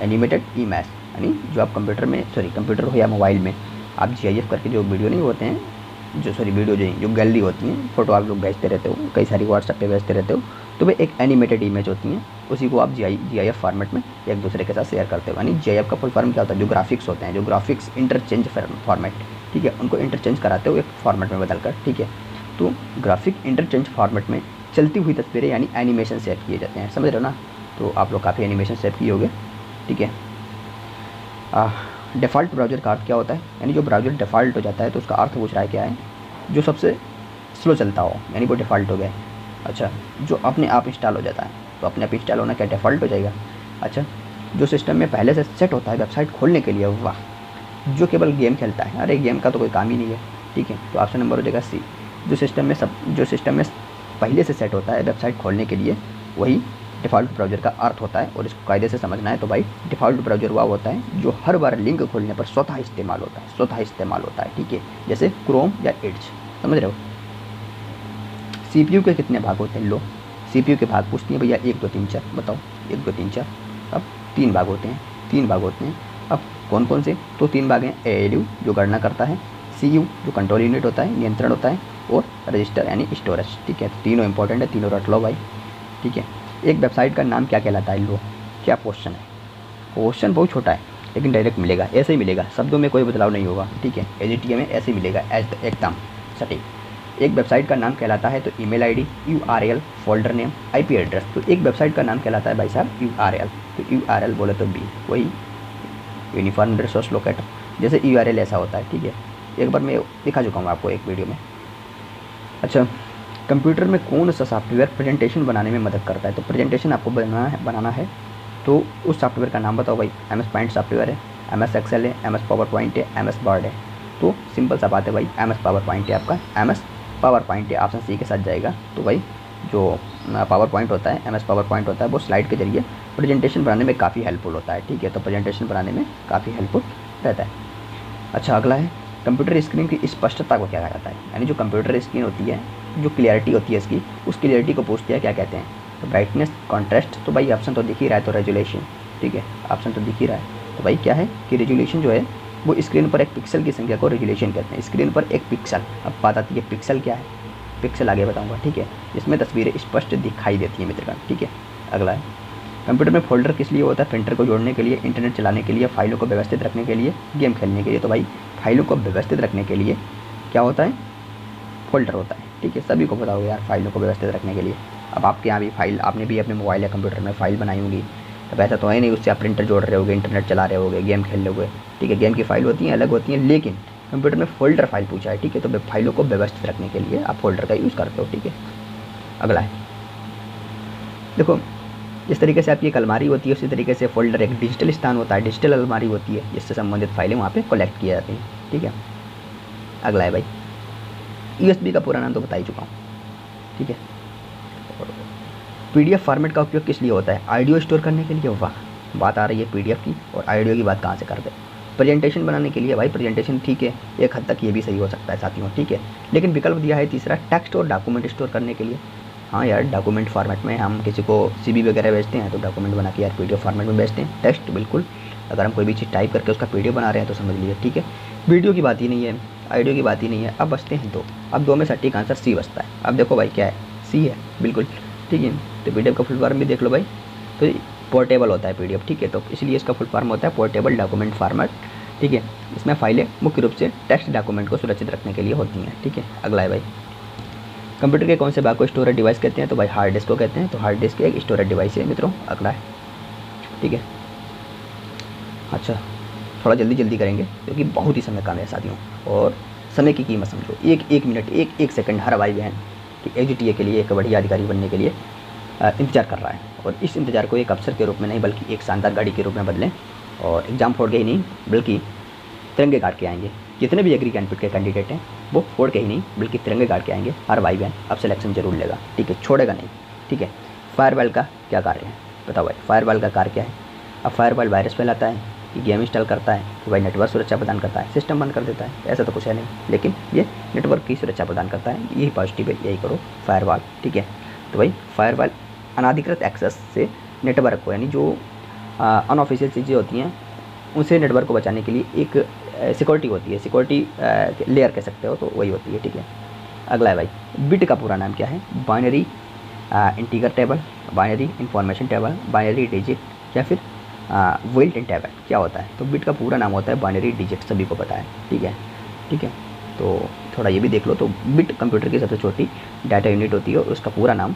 एनिमेटेड इमेज यानी जो आप कंप्यूटर हो या मोबाइल में आप GIF करके जो वीडियो नहीं होते हैं, वीडियो जो गैलरी होती हैं, फ़ोटो आप लोग भेजते रहते हो, कई सारी व्हाट्सएप पे भेजते रहते हो, तो वे एक एनिमेटेड इमेज होती हैं, उसी को आप GIF फॉर्मेट में एक दूसरे के साथ शेयर करते हो। यानी GIF का फुल फॉर्म क्या होता है, जो ग्राफिक्स होते हैं, जो ग्राफिक्स इंटरचेंज फॉर्मेट, ठीक है, उनको इंटरचेंज कराते हो एक फॉर्मेट में बदलकर, ठीक है। तो ग्राफिक इंटरचेंज फॉर्मेट में चलती हुई तस्वीरें यानी एनिमेशन सेव किए जाते हैं, समझ रहे हो ना। तो आप लोग काफ़ी एनिमेशन सेव किए होंगे, ठीक है। डिफ़ॉल्ट ब्राउज़र का अर्थ क्या होता है, यानी जो ब्राउज़र डिफ़ॉल्ट हो जाता है तो उसका अर्थ पूछ रहा है क्या है, जो सबसे स्लो चलता हो, यानी वो डिफ़ॉल्ट हो गया। अच्छा, जो अपने आप इंस्टॉल हो जाता है, तो अपने आप इंस्टॉल होना क्या डिफ़ॉल्ट हो जाएगा। अच्छा, जो सिस्टम में पहले से सेट होता है वेबसाइट खोलने के लिए, वाह। जो केवल गेम खेलता है, अरे गेम का तो कोई काम ही नहीं है, ठीक है। तो ऑप्शन नंबर हो जाएगा C। जो सिस्टम में पहले से सेट होता है वेबसाइट खोलने के लिए, वही डिफ़ॉल्ट ब्राउज़र का अर्थ होता है। और इसको कायदे से समझना है तो भाई डिफ़ॉल्ट ब्राउज़र वह होता है जो हर बार लिंक खोलने पर स्वतः इस्तेमाल होता है, ठीक है। जैसे क्रोम या एड्ज, समझ रहे हो। CPU के कितने भाग होते हैं, लो CPU के भाग पूछती हैं भैया, 1 2 3 4 बताओ, 1 2 3 4। अब 3 भाग होते हैं, अब कौन कौन से, तो 3 भाग हैं। ALU जो गणना करता है, CU जो कंट्रोल यूनिट होता है, नियंत्रण होता है, और रजिस्टर यानी स्टोरेज, ठीक है। तो तीनों इंपॉर्टेंट है, तीनों रट लो भाई, ठीक है। एक वेबसाइट का नाम क्या कहलाता है, लो क्या क्वेश्चन है। क्वेश्चन बहुत छोटा है लेकिन डायरेक्ट मिलेगा, ऐसे ही मिलेगा, शब्दों में कोई बदलाव नहीं होगा, ठीक है। AGTA में ऐसे ही मिलेगा, एकदम सटीक। एक वेबसाइट का नाम कहलाता है तो email ID, URL, folder name, IP address. तो एक वेबसाइट का नाम कहलाता है भाई साहब URL। तो URL बोले तो B, वही यूनिफॉर्म रिसोर्स लोकेटर। जैसे URL ऐसा होता है, ठीक है। एक बार मैं दिखा चुका हूँ आपको एक वीडियो में। अच्छा, कंप्यूटर में कौन सा सॉफ्टवेयर प्रेजेंटेशन बनाने में मदद करता है, तो प्रेजेंटेशन आपको बनाना है तो उस सॉफ्टवेयर का नाम बताओ भाई। MS Paint सॉफ्टवेयर है, MS Excel है, MS PowerPoint है, MS Word है। तो सिंपल सा बात है भाई, MS PowerPoint है आपका, MS PowerPoint है, ऑप्शन C के साथ जाएगा। तो भाई जो PowerPoint होता है, MS PowerPoint होता है, वो स्लाइड के जरिए प्रेजेंटेशन बनाने में काफ़ी हेल्पफुल होता है, ठीक है। तो प्रेजेंटेशन बनाने में काफ़ी हेल्पफुल रहता है। अच्छा, अगला है कंप्यूटर स्क्रीन की स्पष्टता को क्या कहा जाता है, यानी जो कंप्यूटर स्क्रीन होती है, जो क्लियरिटी होती है इसकी, उस क्लियरिटी को पूछते हैं क्या कहते हैं, तो ब्राइटनेस, कॉन्ट्रास्ट। तो भाई ऑप्शन तो दिख ही रहा है, तो रेजोल्यूशन, ठीक है, ऑप्शन तो दिख ही रहा है। तो भाई क्या है कि रेजोल्यूशन जो है वो स्क्रीन पर एक पिक्सल की संख्या को रेजोल्यूशन कहते हैं। स्क्रीन पर एक पिक्सल, अब बात आती है पिक्सल क्या है, पिक्सल आगे बताऊँगा, ठीक है। इसमें तस्वीरें स्पष्ट दिखाई देती हैं मित्रगण, ठीक है। अगला है कंप्यूटर में फोल्डर किस लिए होता है, प्रिंटर को जोड़ने के लिए, इंटरनेट चलाने के लिए, फाइलों को व्यवस्थित रखने के लिए, गेम खेलने के लिए। तो भाई फाइलों को व्यवस्थित रखने के लिए क्या होता है, फोल्डर होता है, ठीक है। सभी को पता होगा यार, फाइलों को व्यवस्थित रखने के लिए। अब आपके यहाँ भी फाइल, आपने भी अपने मोबाइल या कंप्यूटर में फाइल बनाई होगी, अब ऐसा तो है नहीं उससे आप प्रिंटर जोड़ रहे होगे, इंटरनेट चला रहे होगे, गेम खेल रहे होगे, ठीक है। गेम की फाइल होती हैं, अलग होती हैं, लेकिन कंप्यूटर में फोल्डर फाइल पूछा है, ठीक है। तो फाइलों को व्यवस्थित रखने के लिए आप फोल्डर का यूज़ करते हो, ठीक है। अगला है, देखो जिस तरीके से आपकी एक अलमारी होती है, उसी तरीके से फोल्डर एक डिजिटल स्थान होता है, डिजिटल अलमारी होती है, जिससे संबंधित फाइलें वहाँ पे कलेक्ट की जाती हैं, ठीक है। अगला है भाई USB का पूरा नाम तो बता ही चुका हूँ, ठीक है। PDF फॉर्मेट का उपयोग किस लिए होता है, ऑडियो स्टोर करने के लिए। वाह, बात आ रही है PDF की, और ऑडियो की बात कहाँ से कर दे, प्रेजेंटेशन बनाने के लिए भाई। प्रेजेंटेशन ठीक है, एक हद तक ये भी सही हो सकता है साथियों, ठीक है। लेकिन विकल्प दिया है तीसरा, टेक्स्ट और डॉक्यूमेंट स्टोर करने के लिए। हाँ यार, डॉक्यूमेंट फॉर्मेट में हम किसी को CV वगैरह भेजते हैं तो डॉक्यूमेंट बना के यार PDF फॉर्मेट में भेजते हैं। टेक्स्ट बिल्कुल, अगर हम कोई भी चीज़ टाइप करके उसका PDF बना रहे हैं तो समझ लीजिए, ठीक है। वीडियो की बात ही नहीं है, ऑडियो की बात ही नहीं है। अब बचते हैं दो, अब दो में सटीक आंसर C बचता है। अब देखो भाई क्या है, C है बिल्कुल, ठीक है। तो PDF का फुल फॉर्म भी देख लो भाई, तो पोर्टेबल होता है PDF, ठीक है। तो इसलिए इसका फुल फॉर्म होता है पोर्टेबल डॉक्यूमेंट फॉर्मेट, ठीक है। इसमें फाइलें मुख्य रूप से टेक्स्ट डॉक्यूमेंट को सुरक्षित रखने के लिए होती हैं, ठीक है। अगला है भाई कंप्यूटर के कौन से भाग को स्टोरेज डिवाइस कहते हैं, तो भाई हार्ड डिस्क को कहते हैं। तो हार्ड डिस्क एक स्टोरेज डिवाइस है मित्रों। अगला है, ठीक है। अच्छा, थोड़ा जल्दी करेंगे क्योंकि बहुत ही समय कम है साथियों, और समय की कीमत समझो। एक मिनट, एक सेकंड हर भाई बहन कि AGTA के लिए एक बढ़िया अधिकारी बनने के लिए इंतजार कर रहा है, और इस इंतजार को एक अवसर के रूप में नहीं बल्कि एक शानदार गाड़ी के रूप में बदलें। और एग्ज़ाम फोड़ के ही नहीं बल्कि तिरंगे गाड़ के आएंगे। जितने भी एग्री ज्ञानपीठ के कैंडिडेट हैं वो फोड़ के ही नहीं बल्कि तिरंगे गाड़ के आएंगे। हर भाई बहन अब सिलेक्शन जरूर लेगा, ठीक है, छोड़ेगा नहीं, ठीक है। फायरवॉल का क्या कार्य है बताओ भाई, फायरवॉल का कार्य क्या है? अब फायरवॉल वायरस फैलाता है कि गेम इंस्टॉल करता है कि भाई नेटवर्क सुरक्षा प्रदान करता है, सिस्टम बंद कर देता है, ऐसा तो कुछ है नहीं, लेकिन ये नेटवर्क की सुरक्षा प्रदान करता है। यही पॉजिटिव है, यही करो फायरवॉल, ठीक है। तो भाई फायरवॉल अनाधिकृत एक्सेस से नेटवर्क को, यानी जो अनऑफिशियल चीज़ें होती हैं उनसे नेटवर्क को बचाने के लिए एक सिक्योरिटी होती है, सिक्योरिटी लेयर कह सकते हो, तो वही होती है, ठीक है। अगला है भाई बिट का पूरा नाम क्या है? Binary integer table, binary information table, binary digit या फिर वेल्ट इन टेबल क्या होता है? तो बिट का पूरा नाम होता है बाइनरी डिजिट, सभी को पता है, ठीक है, ठीक है। तो थोड़ा ये भी देख लो, तो बिट कंप्यूटर की सबसे छोटी डाटा यूनिट होती है और उसका पूरा नाम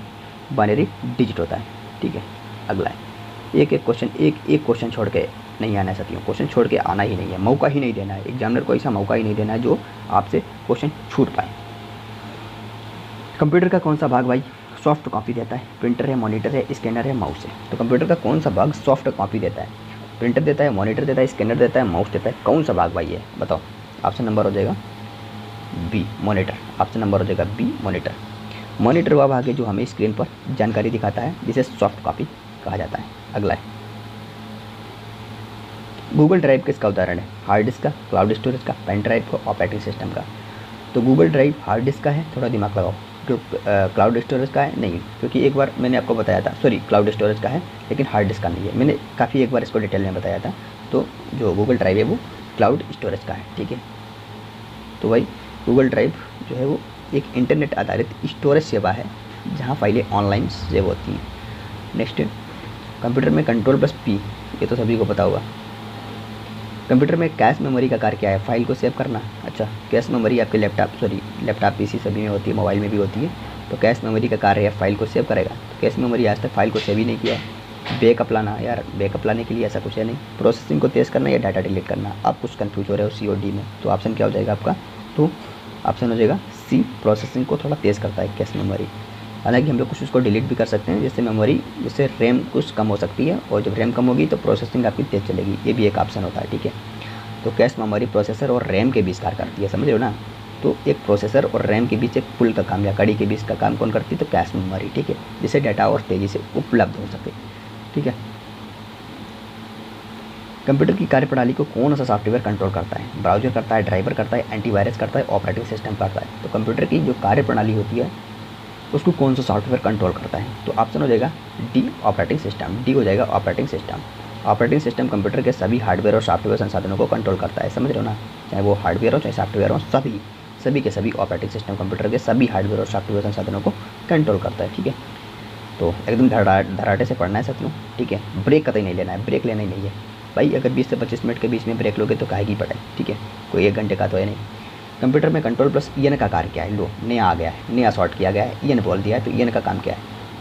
बाइनरी डिजिट होता है, ठीक है। अगला है एक क्वेश्चन छोड़ के नहीं आना है साथियों, क्वेश्चन छोड़ के आना ही नहीं है, मौका ही नहीं देना है, एग्जामिनर को ऐसा मौका ही नहीं देना है जो आपसे क्वेश्चन छूट पाए। कंप्यूटर का कौन सा भाग भाई सॉफ्ट कॉपी देता है? प्रिंटर है, मॉनिटर है, स्कैनर है, माउस है। तो कंप्यूटर का कौन सा भाग सॉफ्ट कॉपी देता है? प्रिंटर देता है, मॉनिटर देता है, स्कैनर देता है, माउस देता है, कौन सा भाग भाई है बताओ? ऑप्शन नंबर हो जाएगा बी मॉनिटर, ऑप्शन नंबर हो जाएगा बी मॉनिटर। मॉनिटर वह भाग है जो हमें स्क्रीन पर जानकारी दिखाता है, जिसे सॉफ्ट कॉपी कहा जाता है। अगला है गूगल ड्राइव किसका उदाहरण है? हार्ड डिस्क का, क्लाउड स्टोरेज का, पेन ड्राइव का, ऑपरेटिंग सिस्टम का। तो गूगल ड्राइव हार्ड डिस्क का है, थोड़ा दिमाग लगाओ। क्लाउड स्टोरेज का है नहीं, क्योंकि एक बार मैंने आपको बताया था, सॉरी क्लाउड स्टोरेज का है लेकिन हार्ड डिस्क का नहीं है, मैंने काफ़ी एक बार इसको डिटेल में बताया था। तो जो गूगल ड्राइव है वो क्लाउड स्टोरेज का है, ठीक है। तो भाई गूगल ड्राइव जो है वो एक इंटरनेट आधारित स्टोरेज सेवा है जहाँ फाइलें ऑनलाइन सेव होती हैं। नेक्स्ट कंप्यूटर में कंट्रोल+P, ये तो सभी को पता होगा। कंप्यूटर में कैश मेमोरी का कार्य क्या है? फाइल को सेव करना। अच्छा, कैश मेमोरी आपके लैपटॉप पीसी सभी में होती है, मोबाइल में भी होती है। तो कैश मेमोरी का कार्य है फाइल को सेव करेगा। तो कैश मेमोरी आज तक फाइल को सेव ही नहीं किया है। बैकअप लाना, यार बैकअप लाने के लिए ऐसा कुछ है नहीं। प्रोसेसिंग को तेज़ करना या डाटा डिलीट करना, आप कुछ कन्फ्यूज हो रहे हो COD में, तो ऑप्शन क्या हो जाएगा आपका? तो ऑप्शन हो जाएगा सी, प्रोसेसिंग को थोड़ा तेज़ करता है कैश मेमोरी। हालांकि हम लोग कुछ उसको डिलीट भी कर सकते हैं, जिससे रैम कुछ कम हो सकती है, और जब रैम कम होगी तो प्रोसेसिंग आपकी तेज़ चलेगी, ये भी एक ऑप्शन होता है, ठीक है। तो कैश मेमोरी प्रोसेसर और रैम के बीच कार्य करती है, समझ रहे हो ना। तो एक प्रोसेसर और रैम के बीच एक पुल का काम या कड़ी के बीच का काम कौन करती है? तो कैश मेमोरी, ठीक है, जिससे डाटा और तेज़ी से उपलब्ध हो सके, ठीक है। कंप्यूटर की कार्यप्रणाली को कौन सा सॉफ्टवेयर कंट्रोल करता है? ब्राउजर करता है, ड्राइवर करता है, एंटीवायरस करता है, ऑपरेटिंग सिस्टम करता है। तो कंप्यूटर की जो कार्यप्रणाली होती है उसको कौन सा सॉफ्टवेयर कंट्रोल करता है? तो ऑप्शन हो जाएगा डी, ऑपरेटिंग सिस्टम। डी हो जाएगा operating system. Operating system computer के सभी हार्डवेयर और सॉफ्टवेयर संसाधनों को कंट्रोल करता है, समझ रहे हो ना। चाहे वो हार्डवेयर हो चाहे सॉफ्टवेयर हो, सभी के सभी ऑपरेटिंग सिस्टम कंप्यूटर के सभी हार्डवेयर और सॉफ्टवेयर संसाधनों को कंट्रोल करता है, ठीक है। तो एकदम धड़ाटे से पढ़ना है साथियों, ठीक है। ब्रेक कतई नहीं लेना है, ब्रेक लेना ही नहीं है भाई। अगर 20 से 25 मिनट के बीच में ब्रेक लोगे तो काहेगी पढ़ाई, ठीक है, कोई 1 घंटे का तो है नहीं। कंप्यूटर में कंट्रोल+EN का कार्य क्या है? लो नया आ गया है, नया सॉर्ट किया गया है, EN बोल दिया है, तो EN का काम क्या है?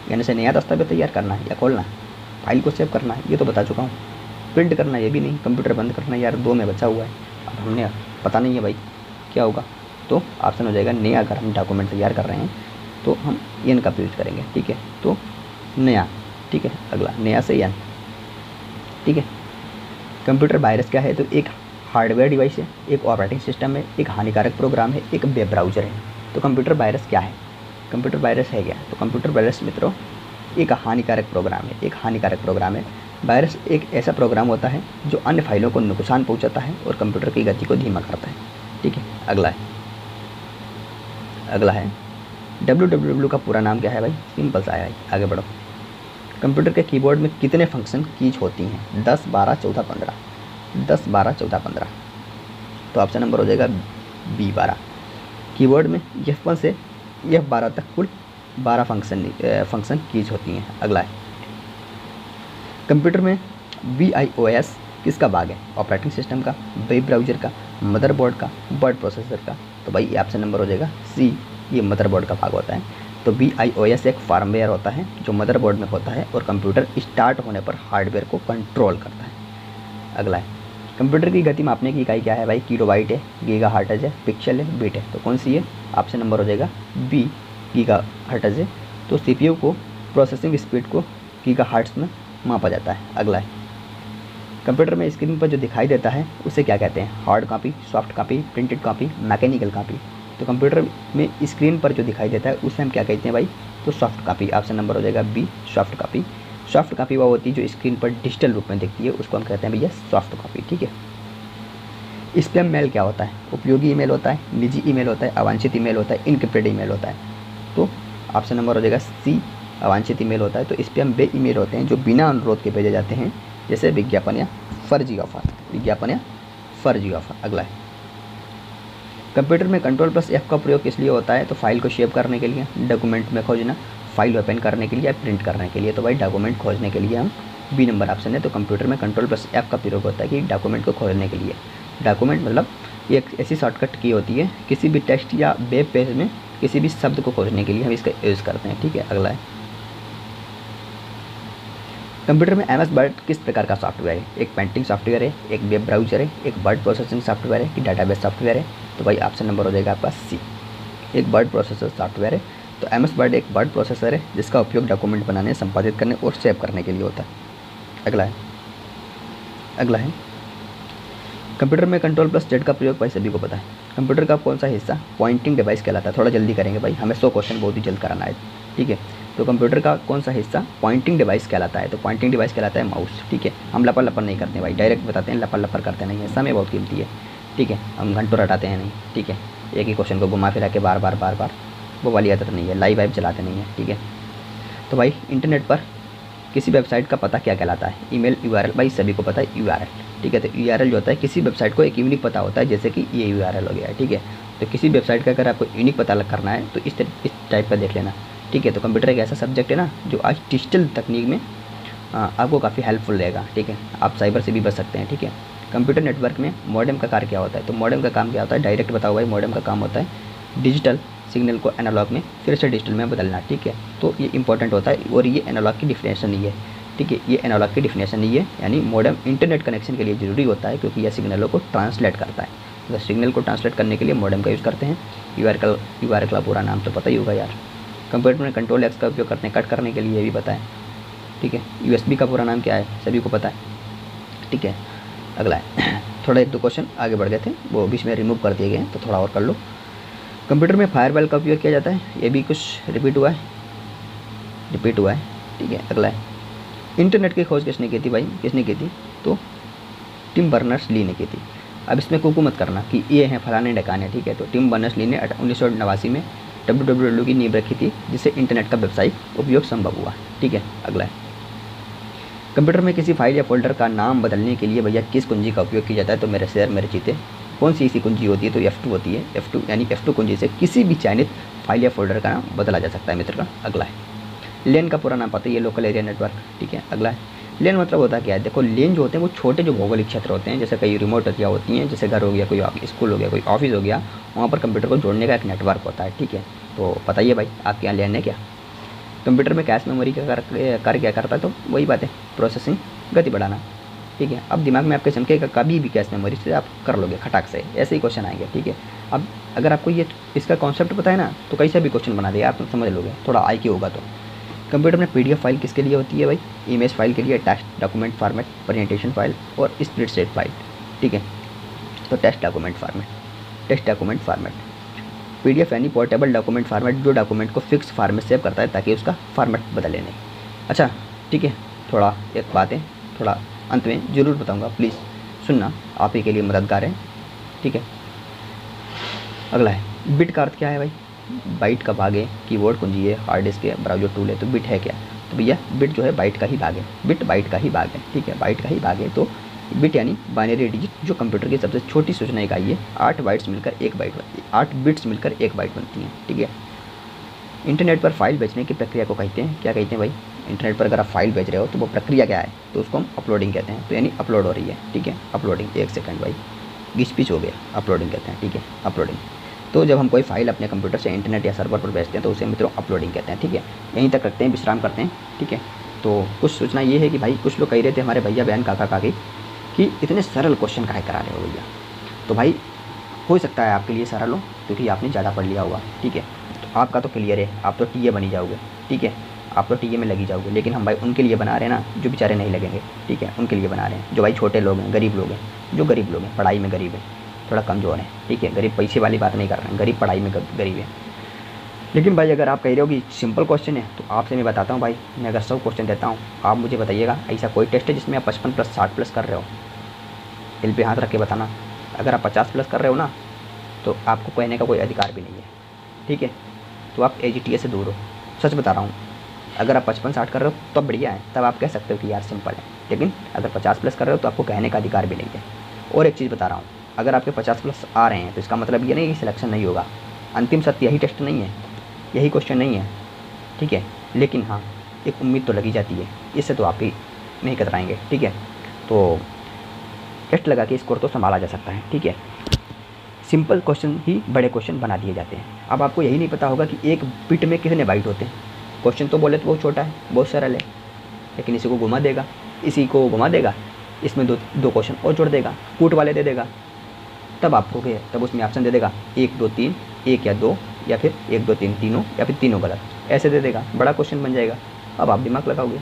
EN से नया दस्तावेज तैयार करना है या खोलना, फाइल को सेव करना है, ये तो बता चुका हूँ। प्रिंट करना ये भी नहीं, कंप्यूटर बंद करना यार 2 में बचा हुआ है, अब हमने पता नहीं है भाई क्या होगा। तो ऑप्शन हो जाएगा नया। अगर हम डॉक्यूमेंट तैयार कर रहे हैं तो हम EN का यूज़ करेंगे, ठीक है। तो नया, ठीक है। अगला नया से EN, ठीक है। कंप्यूटर वायरस क्या है? तो एक हार्डवेयर डिवाइस है, एक ऑपरेटिंग सिस्टम है, एक हानिकारक प्रोग्राम है, एक वेब ब्राउज़र है। तो कंप्यूटर वायरस क्या है? कंप्यूटर वायरस है क्या? तो कंप्यूटर वायरस मित्रों एक हानिकारक प्रोग्राम है, एक हानिकारक प्रोग्राम है। वायरस एक ऐसा प्रोग्राम होता है जो अन्य फाइलों को नुकसान पहुंचाता है और कंप्यूटर की गति को धीमा करता है, ठीक है। अगला है www का पूरा नाम क्या है भाई? सिंपल सा है भाई, आगे बढ़ो। कंप्यूटर के कीबोर्ड में कितने फंक्शन कीज होती हैं? 10, 12, 14, 15। 10, 12, 14, 15। तो ऑप्शन नंबर हो जाएगा बी 12। कीबोर्ड में F1 से F12 तक कुल 12 फंक्शन कीज होती हैं। अगला है कंप्यूटर में BIOS किसका भाग है? ऑपरेटिंग सिस्टम का, वेब ब्राउज़र का, मदरबोर्ड का, वर्ड प्रोसेसर का। तो भाई ऑप्शन नंबर हो जाएगा सी, ये मदरबोर्ड का भाग होता है। तो BIOS एक फार्मवेयर होता है जो मदरबोर्ड में होता है और कंप्यूटर स्टार्ट होने पर हार्डवेयर को कंट्रोल करता है। अगला है कंप्यूटर की गति मापने की इकाई क्या है भाई? किलोबाइट है, गीगाहर्ट्ज़ है, पिक्सल है, बिट है। तो कौन सी है? ऑप्शन नंबर हो जाएगा बी, गीगाहर्ट्ज़ है। तो CPU को प्रोसेसिंग स्पीड को गीगाहर्ट्ज़ में मापा जाता है। अगला है कंप्यूटर में स्क्रीन पर जो दिखाई देता है उसे क्या कहते हैं? Hard copy, soft copy, printed copy, mechanical copy. तो कंप्यूटर में स्क्रीन पर जो दिखाई देता है उसे हम क्या कहते हैं भाई? तो सॉफ्ट कॉपी। ऑप्शन नंबर हो जाएगा B, soft copy. Soft copy वो होती है जो स्क्रीन पर डिजिटल रूप में दिखती है, उसको हम कहते हैं भैया सॉफ्ट कॉपी। ठीक है। स्पैम मेल क्या होता है? उपयोगी ईमेल होता है, निजी ईमेल होता है, अवांछित ईमेल होता है, इनक्रिप्टेड ईमेल होता है। तो ऑप्शन नंबर हो जाएगा सी, अवांछित ईमेल होता है। तो स्पैम वे ईमेल होते हैं जो बिना अनुरोध के भेजे जाते हैं, जैसे विज्ञापन या फर्जी ऑफर। विज्ञापन या फर्जी ऑफर। अगला है, कंप्यूटर में Ctrl+F का प्रयोग किस लिए होता है? तो फाइल को सेव करने के लिए, डॉक्यूमेंट में खोजना, फाइल ओपन करने के लिए या प्रिंट करने के लिए। तो भाई डॉक्यूमेंट खोजने के लिए हम बी नंबर ऑप्शन है। तो कंप्यूटर में Ctrl+F का प्रयोग होता है कि डॉक्यूमेंट को खोजने के लिए। डॉक्यूमेंट मतलब ये एक ऐसी शॉर्टकट की होती है किसी भी टेक्स्ट या वेब पेज में किसी भी शब्द को खोजने के लिए हम इसका यूज़ करते हैं। ठीक है। अगला है, कंप्यूटर में MS वर्ड किस प्रकार का सॉफ्टवेयर है? एक पेंटिंग सॉफ्टवेयर है, एक वेब ब्राउज़र है, एक वर्ड प्रोसेसिंग सॉफ्टवेयर है कि डाटाबेस सॉफ्टवेयर है? तो भाई ऑप्शन नंबर हो जाएगा आपका सी, एक वर्ड प्रोसेसर सॉफ्टवेयर है। तो MS वर्ड एक वर्ड प्रोसेसर है जिसका उपयोग डॉक्यूमेंट बनाने, संपादित करने और सेव करने के लिए होता है। अगला है, कंप्यूटर में Ctrl+Z का प्रयोग भाई सभी को पता है। कंप्यूटर का कौन सा हिस्सा पॉइंटिंग डिवाइस कहलाता है? थोड़ा जल्दी करेंगे भाई, हमें 100 क्वेश्चन बहुत ही जल्द कराना है। ठीक है। तो कंप्यूटर का कौन सा हिस्सा पॉइंटिंग डिवाइस कहलाता है? तो पॉइंटिंग डिवाइस कहलाता है माउस। ठीक है। हम लपर लपर नहीं करते भाई, डायरेक्ट बताते हैं, लपर लपर करते नहीं है, समय बहुत कीमती है। ठीक है। हम घंटों रटाते हैं नहीं। ठीक है। एक ही क्वेश्चन को घुमा फिरा के बार बार वो वाली आदत नहीं है, लाइव चलाते नहीं है। ठीक है। तो भाई इंटरनेट पर किसी वेबसाइट का पता क्या कहलाता है? Email, URL। भाई सभी को पता है URL। ठीक है। तो URL जो होता है किसी वेबसाइट को एक यूनिक पता होता है, जैसे कि ये URL हो गया। ठीक है। तो किसी वेबसाइट का अगर आपको यूनिक पता करना है तो इस टाइप का देख लेना। ठीक है। तो कंप्यूटर एक ऐसा सब्जेक्ट है ना जो आज डिजिटल तकनीक में आपको काफ़ी हेल्पफुल रहेगा। ठीक है। आप साइबर से भी बच सकते हैं। ठीक है। कंप्यूटर नेटवर्क में मॉडेम का कार्य क्या होता है? तो मॉडेम का काम क्या होता है? डायरेक्ट बताओ भाई, मॉडेम का काम होता है डिजिटल सिग्नल को एनालॉग में फिर से डिजिटल में बदलना। ठीक है। तो ये इंपॉर्टेंट होता है और ये एनालॉग की डिफिनेशन नहीं है। ठीक है। ये एनालॉग की डिफिनेशन नहीं है, यानी मॉडेम इंटरनेट कनेक्शन के लिए ज़रूरी होता है क्योंकि यह सिग्नलों को ट्रांसलेट करता है। तो सिग्नल को ट्रांसलेट करने के लिए मॉडेम का यूज़ करते हैं। URL का पूरा नाम तो पता ही होगा यार। कंप्यूटर में Ctrl+X का उपयोग करते हैं कट करने के लिए, ये भी पता है। ठीक है। USB का पूरा नाम क्या है? सभी को पता है। ठीक है। अगला है, थोड़ा 1-2 क्वेश्चन आगे बढ़ गए थे, वो बीच में रिमूव कर दिए गए हैं, तो थोड़ा और कर लो। कंप्यूटर में फायरवॉल का उपयोग किया जाता है, ये भी कुछ रिपीट हुआ है। ठीक है। अगला है, इंटरनेट की खोज किसने की थी भाई? किसने की थी? तो टिम बर्नर्स-ली ने की थी। अब इसमें कुकू मत करना कि ये हैं फलाने ढकाने। ठीक है। तो टिम बर्नर्स-ली ने 1989 में WWW की नींव रखी थी, जिससे इंटरनेट का व्यावसायिक उपयोग संभव हुआ। ठीक है। अगला है, कंप्यूटर में किसी फाइल या फोल्डर का नाम बदलने के लिए भैया किस कुंजी का उपयोग किया जाता है? तो मेरे शेर मेरे चीते, कौन सी ऐसी कुंजी होती है? तो F2 होती है। F2 यानी F2 कुंजी से किसी भी चयनित फाइल या फोल्डर का नाम बदला जा सकता है मित्र का। अगला है, लेन का पूरा नाम पता है, ये लोकल एरिया नेटवर्क। ठीक है। अगला है, लेन मतलब होता क्या है? देखो, लेन जो होते हैं वो छोटे जो भौगोलिक क्षेत्र होते हैं, जैसे कई रिमोट एरिया होती हैं, जैसे घर हो गया, कोई स्कूल हो गया, कोई ऑफिस हो गया, वहाँ पर कंप्यूटर को जोड़ने का एक नेटवर्क होता है। ठीक है। तो बताइए भाई, आपके यहाँ लेन है क्या? कंप्यूटर में कैश मेमोरी का कार्य क्या करता है? तो वही बात है, प्रोसेसिंग गति बढ़ाना। ठीक है। अब दिमाग में आपके चमकेगा कभी भी कैश मेमोरी से आप कर लोगे खटाक से, ऐसे ही क्वेश्चन आएंगे। ठीक है। अब अगर आपको ये इसका कॉन्सेप्ट पता है ना, तो कैसे भी क्वेश्चन बना देगा, आप समझ लोगे, थोड़ा IQ होगा। तो कंप्यूटर में PDF फाइल किसके लिए होती है भाई? इमेज फाइल के लिए, text document format, presentation file और स्प्रेडशीट फाइल। ठीक है। तो टेक्स्ट डॉक्यूमेंट फॉर्मेट, PDF यानी पोर्टेबल डॉक्यूमेंट फॉर्मेट, जो डॉक्यूमेंट को फिक्स फॉर्मेट सेव करता है ताकि उसका फॉर्मेट बदले नहीं। अच्छा, ठीक है। थोड़ा एक बात है, थोड़ा अंत में ज़रूर बताऊंगा, प्लीज़ सुनना, आप ही के लिए मददगार है। ठीक है। अगला है, बिट का अर्थ क्या है भाई? बाइट का भाग है, कीबोर्ड कुंजी है, हार्ड डिस्क है, ब्राउजर टूल है। तो बिट है क्या? तो भैया बिट जो है बाइट का ही भाग है, बिट बाइट का ही भाग है। ठीक है। बाइट का ही भाग है। तो बिट यानी बाइनरी डिजिट, जो कंप्यूटर की सबसे छोटी सूचना इकाई है। 8 बिट्स मिलकर 1 बाइट बनती हैं। ठीक है। इंटरनेट पर फाइल भेजने की प्रक्रिया को कहते हैं, क्या कहते हैं भाई? इंटरनेट पर अगर आप फाइल भेज रहे हो तो वो प्रक्रिया क्या है? तो उसको हम अपलोडिंग कहते हैं। तो यानी अपलोड हो रही है। ठीक है। अपलोडिंग, 1 सेकंड भाई, घिच पिच हो गया, अपलोडिंग कहते हैं। ठीक है। अपलोडिंग। तो जब हम कोई फाइल अपने कंप्यूटर से इंटरनेट या सर्वर पर भेजते हैं तो उसे मित्रों अपलोडिंग कहते हैं। ठीक है। यहीं तक रखते हैं, विश्राम करते हैं। ठीक है। तो कुछ सूचना ये है कि भाई कुछ लोग कह रहे थे हमारे भैया बहन काका काकी कि इतने सरल क्वेश्चन काहे करा रहे हो भैया। तो भाई हो सकता है आपके लिए सरल हो क्योंकि आपने ज़्यादा पढ़ लिया होगा। ठीक है। तो आपका तो क्लियर है, आप तो TA बनी जाओगे। ठीक है। आप तो टीए में लगी जाओगे, लेकिन हम भाई उनके लिए बना रहे हैं ना जो बेचारे नहीं लगेंगे, ठीक है, उनके लिए बना रहे हैं, जो भाई छोटे लोग हैं, गरीब लोग हैं, जो गरीब लोग हैं, पढ़ाई में गरीब है, थोड़ा कमज़ोर है, ठीक है, गरीब पैसे वाली बात नहीं कर रहे हैं, गरीब पढ़ाई में गरीब है। लेकिन भाई अगर आप कह रहे हो कि सिंपल क्वेश्चन है, तो आपसे मैं बताता हूँ भाई, मैं अगर 100 क्वेश्चन देता हूँ, आप मुझे बताइएगा ऐसा कोई टेस्ट है जिसमें आप 55 प्लस 60 प्लस कर रहे हो? दिल पे हाथ रख के बताना। अगर आप 50 प्लस कर रहे हो ना, तो आपको कहने का कोई अधिकार भी नहीं है, ठीक है, तो आप AGTA से दूर हो, सच बता रहा हूँ। अगर आप 55-60 कर रहे हो तब बढ़िया है, तब आप कह सकते हो कि यार सिंपल है, लेकिन अगर 50 प्लस कर रहे हो तो आपको कहने का अधिकार भी नहीं है। और एक चीज़ बता रहा हूँ, अगर आपके 50 प्लस आ रहे हैं तो इसका मतलब ये नहीं कि सिलेक्शन नहीं होगा। अंतिम सत्य यही टेस्ट नहीं है, यही क्वेश्चन नहीं है, ठीक है, लेकिन हाँ एक उम्मीद तो लगी जाती है, इससे तो आप ही नहीं कतराएंगे, ठीक है। तो टेस्ट लगा के स्कोर तो संभाला जा सकता है, ठीक है। सिंपल क्वेश्चन ही बड़े क्वेश्चन बना दिए जाते हैं। अब आपको यही नहीं पता होगा कि एक बिट में कितने बाइट होते हैं। क्वेश्चन तो बोले तो बहुत छोटा है, बहुत सरल है, लेकिन इसी को घुमा देगा, इसी को घुमा देगा, इसमें दो क्वेश्चन और जोड़ देगा, कूट वाले दे देगा, तब आपको क्या, तब उसमें ऑप्शन दे देगा 1 2 3, 1 या 2, या फिर 1 2 3 तीनों, या फिर तीनों गलत, ऐसे दे देगा, बड़ा क्वेश्चन बन जाएगा। अब आप दिमाग लगाओगे,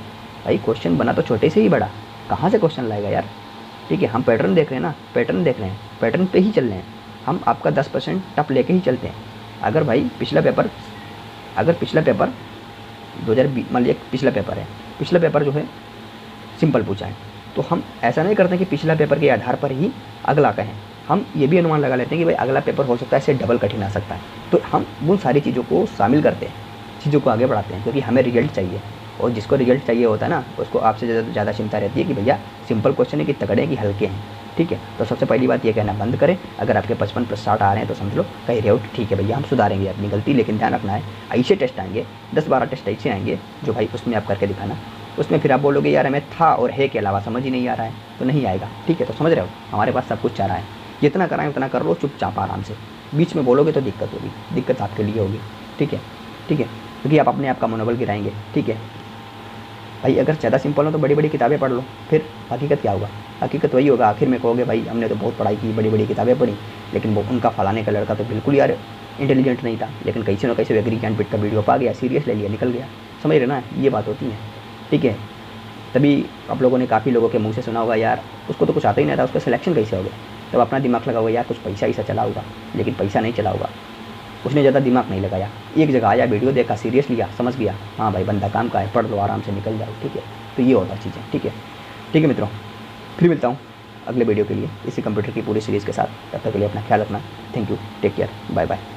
भाई क्वेश्चन बना तो छोटे से ही बड़ा, कहाँ से क्वेश्चन लाएगा यार, ठीक है। हम पैटर्न देख रहे हैं ना, पैटर्न देख रहे हैं, पैटर्न पे ही चल रहे हैं हम, आपका 10% टप लेके ही चलते हैं। अगर भाई पिछला पेपर 2020 मान लिया पिछला पेपर है, पिछला पेपर जो है सिंपल पूछा है, तो हम ऐसा नहीं करते कि पिछला पेपर के आधार पर ही अगला कहें, हम ये भी अनुमान लगा लेते हैं कि भाई अगला पेपर हो सकता है इससे डबल कठिन आ सकता है। तो हम उन सारी चीज़ों को शामिल करते हैं, चीज़ों को आगे बढ़ाते हैं, क्योंकि हमें रिजल्ट चाहिए, और जिसको रिजल्ट चाहिए होता है ना, उसको आपसे ज़्यादा चिंता रहती है कि भैया सिंपल क्वेश्चन है कि तगड़े हैं कि हल्के हैं, ठीक है। तो सबसे पहली बात ये कहना बंद करें, अगर आपके 55 प्लस 60 आ रहे हैं तो समझ लो कहीं रहे हो ठीक है भैया, हम सुधारेंगे अपनी गलती, लेकिन ध्यान रखना है ऐसे टेस्ट आएंगे, 10-12 टेस्ट ऐसे आएंगे जो भाई उसमें आप करके दिखाना, उसमें फिर आप बोलोगे यार हमें था और है के अलावा समझ ही नहीं आ रहा है, तो नहीं आएगा, ठीक है। तो समझ रहे हो, हमारे पास सब कुछ चाह रहा है, जितना कराएं उतना कर लो चुपचाप आराम से, बीच में बोलोगे तो दिक्कत होगी, दिक्कत आपके लिए होगी, ठीक है, ठीक है, क्योंकि आप अपने आप का मनोबल गिराएंगे, ठीक है भाई। अगर ज़्यादा सिंपल हो तो बड़ी बड़ी किताबें पढ़ लो, फिर हकीकत क्या होगा, हकीकत वही होगा, आखिर में कहोगे भाई हमने तो बहुत पढ़ाई की, बड़ी बड़ी किताबें पढ़ी, लेकिन वो उनका फलाने का लड़का तो बिल्कुल यार इंटेलिजेंट नहीं था, लेकिन कैसे न कैसे एग्री ज्ञानपीठ का वीडियो पा गया, सीरियस ले लिया, निकल गया, समझ रहे ना, ये बात होती है, ठीक है। तभी आप लोगों ने काफ़ी लोगों के मुँह से सुना होगा यार उसको तो कुछ आता ही नहीं था, उसका सिलेक्शन कैसे हो गया। तब अपना दिमाग लगाओगे यार कुछ पैसा ऐसा चला होगा, लेकिन पैसा नहीं चला होगा, उसने ज़्यादा दिमाग नहीं लगाया, एक जगह आया, वीडियो देखा, सीरियस लिया, समझ गया, हाँ भाई बंदा काम का है, पढ़ लो आराम से निकल जाओ, ठीक है। तो ये होता चीज़ें, ठीक है, ठीक है मित्रों, फिर मिलता हूँ अगले वीडियो के लिए इसी कंप्यूटर की पूरी सीरीज़ के साथ, तब तक के लिए अपना ख्याल रखना, thank you, take care, bye bye.